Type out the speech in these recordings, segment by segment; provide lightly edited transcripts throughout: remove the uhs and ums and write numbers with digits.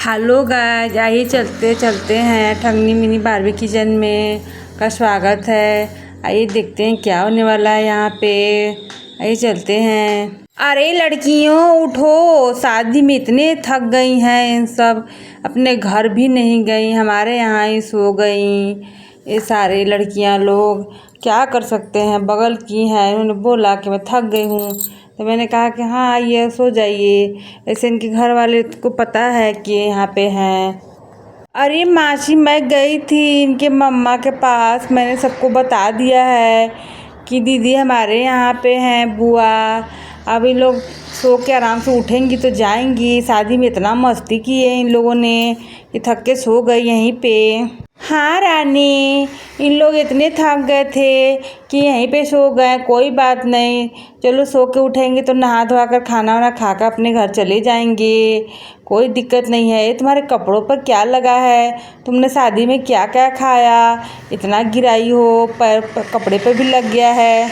Hello guys, आइए चलते चलते हैं ठगनी मिनी बारबी किचन में का स्वागत है। आइए देखते हैं क्या होने वाला है यहाँ पे। आइए चलते हैं। अरे लड़कियों उठो, शादी में इतने थक गई हैं इन सब, अपने घर भी नहीं गई, हमारे यहाँ ही सो गई। ये सारे लड़कियाँ लोग क्या कर सकते हैं, बगल की हैं, उन्होंने बोला कि मैं थक गई हूँ तो मैंने कहा कि हाँ आइए सो जाइए। ऐसे इनके घर वाले को पता है कि यहाँ पे हैं। अरे मासी, मैं गई थी इनके मम्मा के पास, मैंने सबको बता दिया है कि दीदी हमारे यहाँ पे हैं, बुआ। अभी लोग सो के आराम से उठेंगी तो जाएंगी। शादी में इतना मस्ती की है इन लोगों ने कि थक के सो गई यहीं पे। हाँ रानी, इन लोग इतने थक गए थे कि यहीं पे सो गए। कोई बात नहीं, चलो सो के उठेंगे तो नहा धोआ कर खाना वाना खाकर अपने घर चले जाएंगे। कोई दिक्कत नहीं है। ये तुम्हारे कपड़ों पर क्या लगा है? तुमने शादी में क्या क्या खाया, इतना गिराई हो, पैर कपड़े पर भी लग गया है।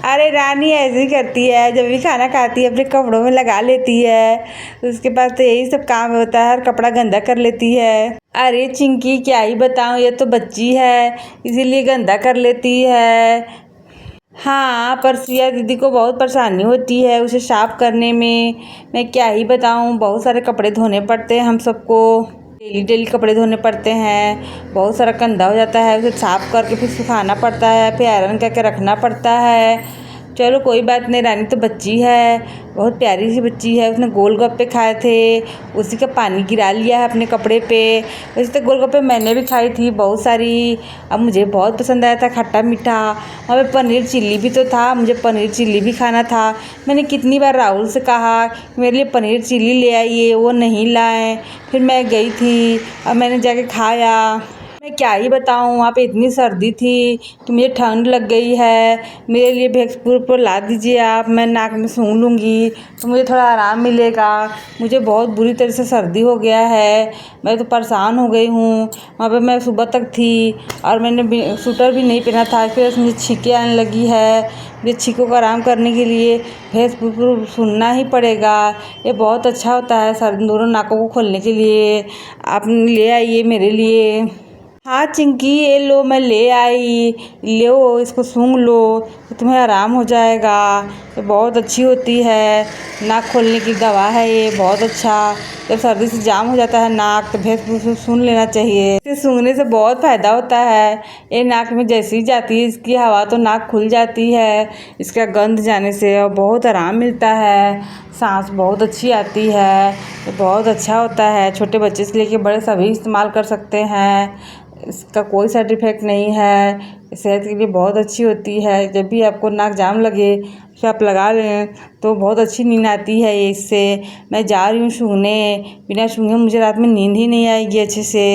अरे रानी ऐसे ही करती है, जब भी खाना खाती है अपने कपड़ों में लगा लेती है, तो उसके पास तो यही सब काम होता है, हर कपड़ा गंदा कर लेती है। अरे चिंकी, क्या ही बताऊँ, ये तो बच्ची है इसीलिए गंदा कर लेती है। हाँ, पर सिया दीदी को बहुत परेशानी होती है उसे साफ करने में। मैं क्या ही बताऊँ, बहुत सारे कपड़े धोने पड़ते हैं हम सबको, डेली डेली कपड़े धोने पड़ते हैं। बहुत सारा गंदा हो जाता है, उसे साफ करके फिर सुखाना पड़ता है, फिर आयरन करके रखना पड़ता है। चलो कोई बात नहीं, रानी तो बच्ची है, बहुत प्यारी सी बच्ची है। उसने गोलगप्पे खाए थे, उसी का पानी गिरा लिया है अपने कपड़े पे। वैसे तो गोलगप्पे मैंने भी खाई थी बहुत सारी, अब मुझे बहुत पसंद आया था खट्टा मीठा। वहाँ पे पनीर चिल्ली भी तो था, मुझे पनीर चिल्ली भी खाना था। मैंने कितनी बार राहुल से कहा कि मेरे लिए पनीर चिल्ली ले आइए, वो नहीं लाए। फिर मैं गई थी और मैंने जाके खाया। मैं क्या ही बताऊँ, वहाँ पे इतनी सर्दी थी कि मुझे ठंड लग गई है। मेरे लिए भेक्सपुर पर ला दीजिए आप, मैं नाक में सूंघ लूँगी तो मुझे थोड़ा आराम मिलेगा। मुझे बहुत बुरी तरह से सर्दी हो गया है, मैं तो परेशान हो गई हूँ। वहाँ पे मैं सुबह तक थी और मैंने स्वेटर भी नहीं पहना था, फिर मुझे छींकें आने लगी है। मुझे छींकों को आराम करने के लिए भेक्सपुर सुनना ही पड़ेगा। ये बहुत अच्छा होता है सर्दी दोनों नाकों को खोलने के लिए। आप ले आइए मेरे लिए। हाँ चिंकी, ये लो मैं ले आई, लो इसको सूंघ लो तो तुम्हें आराम हो जाएगा। ये बहुत अच्छी होती है, नाक खोलने की दवा है ये, बहुत अच्छा। जब सर्दी से जाम हो जाता है नाक तो भैंस सूंघ लेना चाहिए। इसे सूंघने से बहुत फ़ायदा होता है। ये नाक में जैसे ही जाती है इसकी हवा तो नाक खुल जाती है इसका गंध जाने से, और बहुत आराम मिलता है, सांस बहुत अच्छी आती है। ये बहुत अच्छा होता है, छोटे बच्चे से लेके बड़े सभी इस्तेमाल कर सकते हैं। इसका कोई साइड इफ़ेक्ट नहीं है, सेहत के लिए बहुत अच्छी होती है। जब भी आपको नाक जाम लगे तो आप लगा लें तो बहुत अच्छी नींद आती है ये इससे। मैं जा रही हूँ सूंघने, बिना सूंघे मुझे रात में नींद ही नहीं आएगी अच्छे से।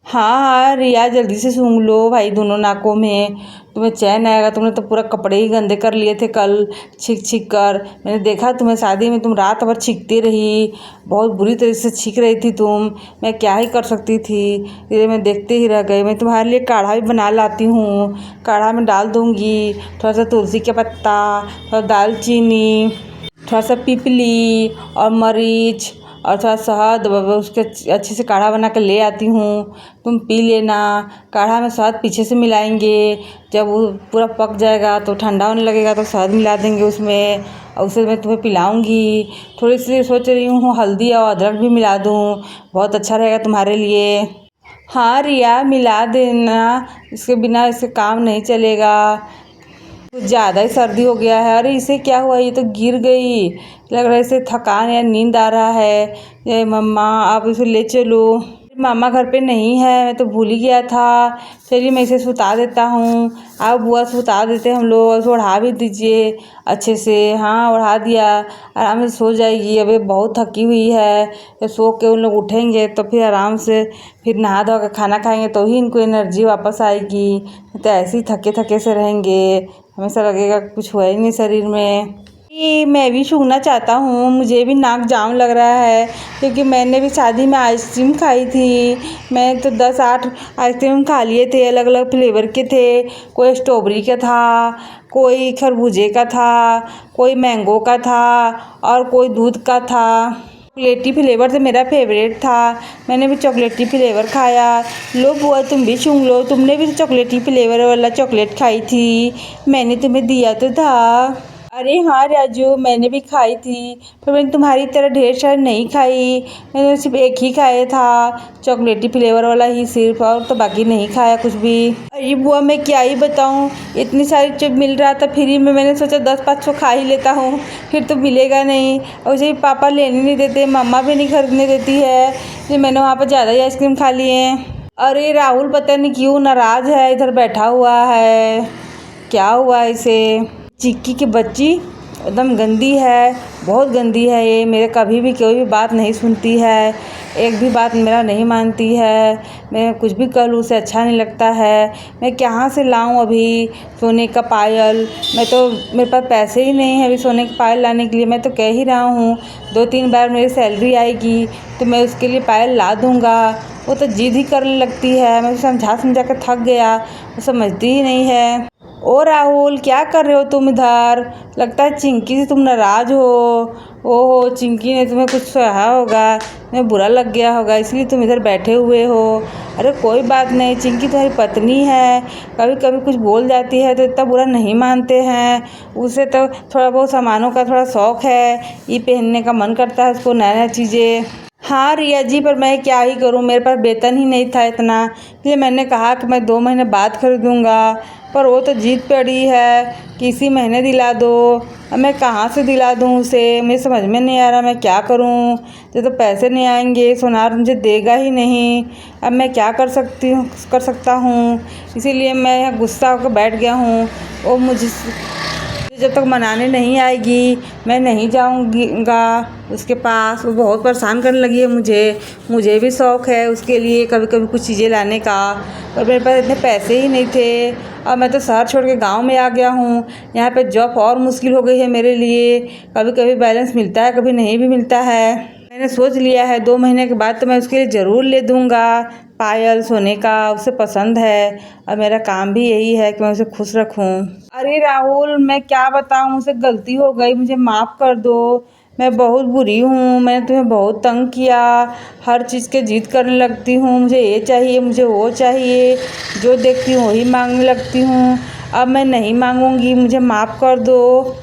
हाँ हाँ रिया, जल्दी से सूंघ लो भाई दोनों नाकों में, तुम्हें चैन आएगा। तुमने तो पूरा कपड़े ही गंदे कर लिए थे कल छींक छींक कर। मैंने देखा तुम्हें शादी में, तुम रात भर छींकती रही, बहुत बुरी तरह से छींक रही थी तुम। मैं क्या ही कर सकती थी, ये मैं देखते ही रह गई। मैं तुम्हारे लिए काढ़ा भी बना लाती हूँ, काढ़ा में डाल दूँगी थोड़ा सा तुलसी का पत्ता, थोड़ा दालचीनी, थोड़ा सा पीपली और मरीच और थोड़ा शहद, उसके अच्छे से काढ़ा बना कर ले आती हूँ, तुम पी लेना। काढ़ा में शहद पीछे से मिलाएंगे, जब वो पूरा पक जाएगा तो ठंडा होने लगेगा तो शहद मिला देंगे उसमें, और उसे मैं तुम्हें पिलाऊंगी। थोड़ी सी सोच रही हूँ हल्दी और अदरक भी मिला दूँ, बहुत अच्छा रहेगा तुम्हारे लिए। हाँ रिया, मिला देना, इसके बिना इससे काम नहीं चलेगा। कुछ ज़्यादा ही सर्दी हो गया है। अरे इसे क्या हुआ, ये तो गिर गई, लग रहा है इसे थकान या नींद आ रहा है। ये मम्मा आप इसे ले चलो। मामा घर पे नहीं है, मैं तो भूल ही गया था। चलिए मैं इसे सुता देता हूँ, आप बुआ सुता देते हम लोग, और ओढ़ा भी दीजिए अच्छे से। हाँ ओढ़ा दिया, आराम से सो जाएगी, अभी बहुत थकी हुई है। तो सो के उन लोग उठेंगे तो फिर आराम से फिर नहा धो कर खाना खाएंगे तो ही इनको एनर्जी वापस आएगी। तो ऐसे ही थके थके से रहेंगे, हमेशा लगेगा कुछ हुआ ही नहीं शरीर में। ये मैं भी सूंघना चाहता हूँ, मुझे भी नाक जाम लग रहा है, क्योंकि मैंने भी शादी में आइसक्रीम खाई थी। मैं तो 10-8 आइसक्रीम खा लिए थे, अलग अलग फ्लेवर के थे। कोई स्ट्रॉबेरी का था, कोई खरबूजे का था, कोई मैंगो का था और कोई दूध का था। चॉकलेटी फ्लेवर तो मेरा फेवरेट था, मैंने भी चॉकलेटी फ्लेवर खाया। लो बुआ तुम भी सूंघ लो, तुमने भी तो चॉकलेटी फ्लेवर वाला चॉकलेट खाई थी, मैंने तुम्हें दिया तो था। अरे हाँ राजू, मैंने भी खाई थी, पर मैंने तुम्हारी तरह ढेर सारी नहीं खाई, मैंने सिर्फ एक ही खाया था, चॉकलेटी फ्लेवर वाला ही सिर्फ, और तो बाकी नहीं खाया कुछ भी। अरे बुआ मैं क्या ही बताऊँ, इतनी सारी जब मिल रहा था फ्री में, मैंने सोचा 10-5 खा ही लेता हूँ, फिर तो मिलेगा नहीं, और उसे पापा लेने नहीं देते, मम्मा भी नहीं खरीदने देती है, फिर मैंने वहाँ पर ज़्यादा ही आइसक्रीम खा लिए। अरे राहुल पता नहीं क्यों नाराज़ है, इधर बैठा हुआ है, क्या हुआ इसे। चिक्की की बच्ची एकदम गंदी है, बहुत गंदी है ये, मेरे कभी भी कोई भी बात नहीं सुनती है, एक भी बात मेरा नहीं मानती है, मैं कुछ भी कर लूँ उसे अच्छा नहीं लगता है। मैं कहाँ से लाऊं अभी सोने का पायल, मैं तो मेरे पास पैसे ही नहीं है अभी सोने का पायल लाने के लिए। मैं तो कह ही रहा हूँ 2-3 बार मेरी सैलरी आएगी तो मैं उसके लिए पायल ला दूँगा, वो तो जिद ही करने लगती है, मैं समझा समझा कर थक गया, वो समझती ही नहीं है। ओ राहुल क्या कर रहे हो तुम इधर, लगता है चिंकी से तुम नाराज़ हो। ओहो चिंकी ने तुम्हें कुछ कहा होगा, तुम्हें बुरा लग गया होगा इसलिए तुम इधर बैठे हुए हो। अरे कोई बात नहीं, चिंकी तुम्हारी पत्नी है, कभी कभी कुछ बोल जाती है तो इतना बुरा नहीं मानते हैं, उसे तो थोड़ा बहुत सामानों का थोड़ा शौक़ है, ये पहनने का मन करता है उसको नया नया चीज़ें। हाँ रिया जी, पर मैं क्या ही करूँ, मेरे पास वेतन ही नहीं था इतना, इसलिए मैंने कहा कि मैं 2 महीने बाद खरीदूँगा, पर वो तो जीत पड़ी है कि इसी महीने दिला दो। अब मैं कहाँ से दिला दूँ उसे, मुझे समझ में नहीं आ रहा मैं क्या करूँ, जब तो पैसे नहीं आएंगे, सोनार मुझे देगा ही नहीं, अब मैं क्या कर सकता हूँ, इसीलिए मैं यहाँ गुस्सा होकर बैठ गया हूँ। वो मुझे जब तक मनाने नहीं आएगी मैं नहीं जाऊँगा उसके पास, वो बहुत परेशान करने लगी है मुझे भी शौक़ है उसके लिए कभी कभी कुछ चीज़ें लाने का, पर मेरे पास इतने पैसे ही नहीं थे। अब मैं तो शहर छोड़ के गांव में आ गया हूँ, यहाँ पे जॉब और मुश्किल हो गई है मेरे लिए, कभी कभी बैलेंस मिलता है कभी नहीं भी मिलता है। मैंने सोच लिया है 2 महीने के बाद तो मैं उसके लिए ज़रूर ले दूँगा पायल सोने का, उसे पसंद है, और मेरा काम भी यही है कि मैं उसे खुश रखूं। अरे राहुल मैं क्या बताऊं, मुझसे गलती हो गई, मुझे माफ़ कर दो, मैं बहुत बुरी हूँ, मैंने तुम्हें बहुत तंग किया, हर चीज़ के जिद करने लगती हूँ, मुझे ये चाहिए मुझे वो चाहिए, जो देखती हूँ वही मांगने लगती हूँ, अब मैं नहीं मांगूंगी, मुझे माफ़ कर दो।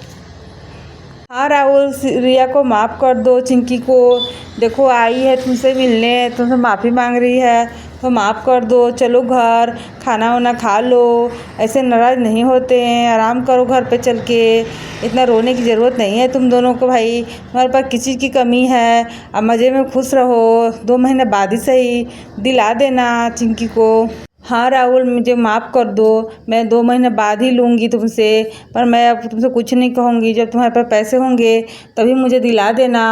हाँ राहुल, रिया को माफ़ कर दो, चिंकी को, देखो आई है तुमसे मिलने, तुमसे माफ़ी मांग रही है तो माफ़ कर दो, चलो घर खाना वाना खा लो, ऐसे नाराज़ नहीं होते हैं, आराम करो घर पे चल के, इतना रोने की ज़रूरत नहीं है तुम दोनों को भाई, तुम्हारे पास किसी चीज़ की कमी है, अब मज़े में खुश रहो, 2 महीने बाद ही सही दिला देना चिंकी को। हाँ राहुल मुझे माफ़ कर दो, मैं 2 महीने बाद ही लूँगी तुमसे, पर मैं अब तुमसे कुछ नहीं कहूँगी, जब तुम्हारे पास पैसे होंगे तभी मुझे दिला देना,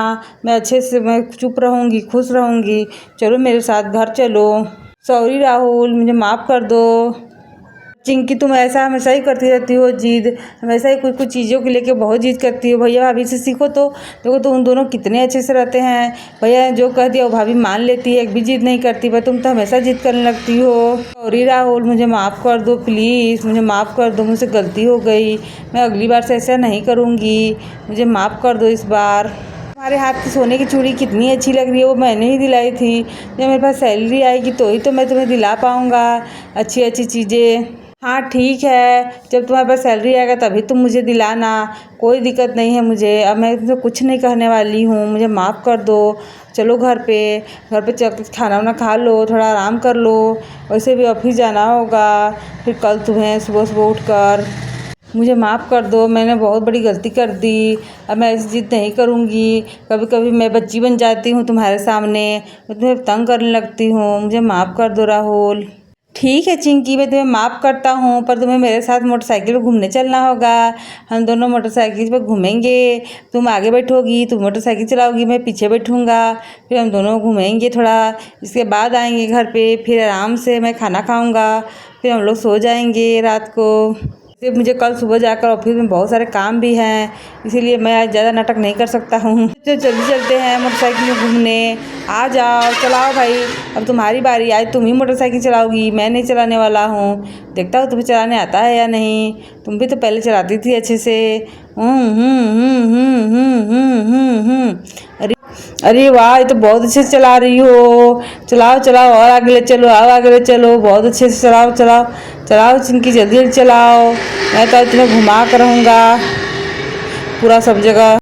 मैं अच्छे से मैं चुप रहूँगी खुश रहूँगी, चलो मेरे साथ घर चलो। सॉरी राहुल मुझे माफ़ कर दो। चिंकी तुम ऐसा हमेशा ही करती रहती हो जिद, हमेशा ही कुछ कुछ चीज़ों को लेके बहुत जिद करती हो, भैया भाभी से सीखो तो, देखो तो उन दोनों कितने अच्छे से रहते हैं, भैया जो कह दिया वो भाभी मान लेती है, एक भी जिद नहीं करती, पर तुम तो हमेशा जिद करने लगती हो। सॉरी राहुल मुझे माफ़ कर दो प्लीज़, मुझे माफ़ कर दो, मुझसे गलती हो गई, मैं अगली बार से ऐसा नहीं करूँगी, मुझे माफ़ कर दो इस बार। तुम्हारे हाथ की सोने की चूड़ी कितनी अच्छी लग रही है, वो मैंने ही दिलाई थी, जब मेरे पास सैलरी आएगी तो ही तो मैं तुम्हें दिला पाऊँगा अच्छी अच्छी चीज़ें। हाँ ठीक है, जब तुम्हारे पास सैलरी आएगा तभी तुम मुझे दिलाना, कोई दिक्कत नहीं है मुझे, अब मैं तुमसे कुछ नहीं कहने वाली हूँ, मुझे माफ़ कर दो, चलो घर पे चल खाना वाना खा लो, थोड़ा आराम कर लो, वैसे भी ऑफिस जाना होगा फिर कल तुम्हें सुबह सुबह उठकर, मुझे माफ़ कर दो, मैंने बहुत बड़ी गलती कर दी, अब मैं ऐसी जिद नहीं करूँगी, कभी कभी मैं बच्ची बन जाती हूँ तुम्हारे सामने, मैं तुम्हें तंग करने लगती हूँ, मुझे माफ़ कर दो राहुल। ठीक है चिंकी मैं तुम्हें माफ़ करता हूँ, पर तुम्हें मेरे साथ मोटरसाइकिल पर घूमने चलना होगा, हम दोनों मोटरसाइकिल पर घूमेंगे, तुम आगे बैठोगी तुम मोटरसाइकिल चलाओगी मैं पीछे बैठूँगा, फिर हम दोनों घूमेंगे थोड़ा, इसके बाद आएंगे घर पे, फिर आराम से मैं खाना खाऊँगा, फिर हम लोग सो जाएंगे रात को। फिर मुझे कल सुबह जाकर ऑफिस में बहुत सारे काम भी हैं, इसीलिए मैं आज ज़्यादा नाटक नहीं कर सकता हूँ, तो जल्दी चलते हैं मोटरसाइकिल में घूमने, आ जाओ चलाओ भाई, अब तुम्हारी बारी, आज तुम ही मोटरसाइकिल चलाओगी, मैं नहीं चलाने वाला हूँ, देखता हूँ तुम्हें चलाने आता है या नहीं, तुम भी तो पहले चलाती थी अच्छे से। अरे अरे वाह, ये तो बहुत अच्छे से चला रही हो। चलाओ चलाओ और आगे ले चलो, और आगे ले चलो, बहुत अच्छे से चलाओ चलाओ चलाओ चिंकी, जल्दी जल्दी चलाओ। मैं तो तुम्हें घुमा कर रहूँगा पूरा सब जगह।